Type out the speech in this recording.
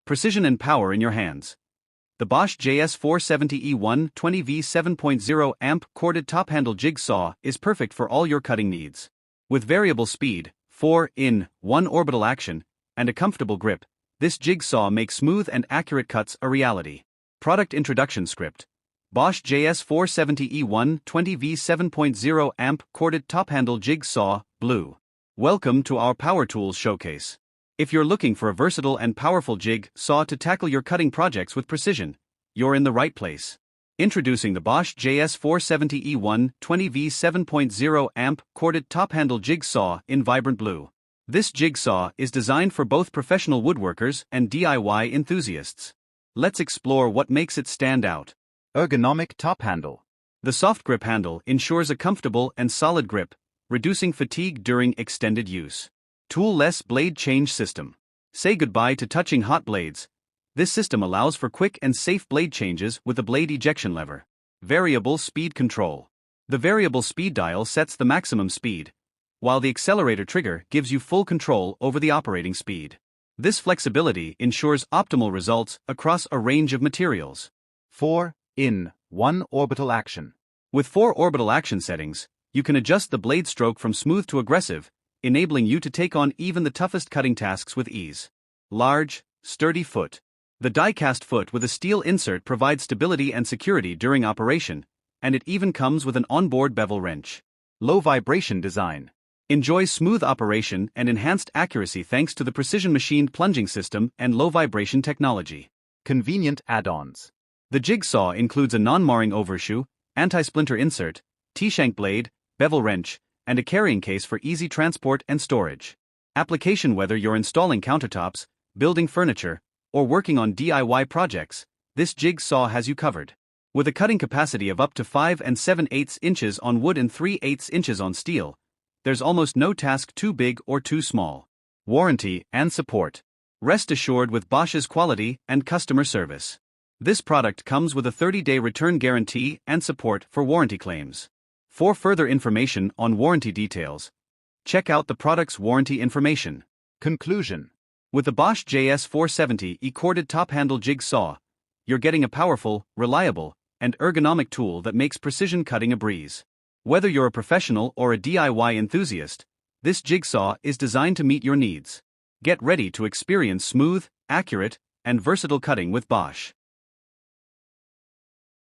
precision and power in your hands. The Bosch JS470E 120V 7.0-Amp Corded Top-Handle Jig Saw is perfect for all your cutting needs. With variable speed, 4-in-1 orbital action, and a comfortable grip, this jig saw makes smooth and accurate cuts a reality. Product Introduction Script: Bosch JS470E 120V 7.0-Amp Corded Top-Handle Jig Saw, Blue. Welcome to our Power Tools Showcase. If you're looking for a versatile and powerful jig saw to tackle your cutting projects with precision, you're in the right place. Introducing the Bosch JS470E 120V 7.0-Amp Corded Top-Handle Jig Saw in vibrant blue. This jig saw is designed for both professional woodworkers and DIY enthusiasts. Let's explore what makes it stand out. Ergonomic top handle. The soft grip handle ensures a comfortable and solid grip, reducing fatigue during extended use. Tool-less blade change system. Say goodbye to touching hot blades. This system allows for quick and safe blade changes with a blade ejection lever. Variable speed control. The variable speed dial sets the maximum speed, while the accelerator trigger gives you full control over the operating speed. This flexibility ensures optimal results across a range of materials. 4-in-1 orbital action. With 4 orbital action settings, you can adjust the blade stroke from smooth to aggressive, enabling you to take on even the toughest cutting tasks with ease. Large, sturdy foot. The die-cast foot with a steel insert provides stability and security during operation, and it even comes with an onboard bevel wrench. Low vibration design. Enjoy smooth operation and enhanced accuracy thanks to the precision-machined plunging system and low-vibration technology. Convenient add-ons. The jig saw includes a non-marring overshoe, anti-splinter insert, T-shank blade, bevel wrench, and a carrying case for easy transport and storage. Application: whether you're installing countertops, building furniture, or working on DIY projects, this jig saw has you covered. With a cutting capacity of up to 5 7/8 inches on wood and 3/8 inches on steel, there's almost no task too big or too small. Warranty and support. Rest assured with Bosch's quality and customer service. This product comes with a 30-day return guarantee and support for warranty claims. For further information on warranty details, check out the product's warranty information. Conclusion. With the Bosch JS470E Corded Top-Handle Jig Saw, you're getting a powerful, reliable, and ergonomic tool that makes precision cutting a breeze. Whether you're a professional or a DIY enthusiast, this jig saw is designed to meet your needs. Get ready to experience smooth, accurate, and versatile cutting with Bosch.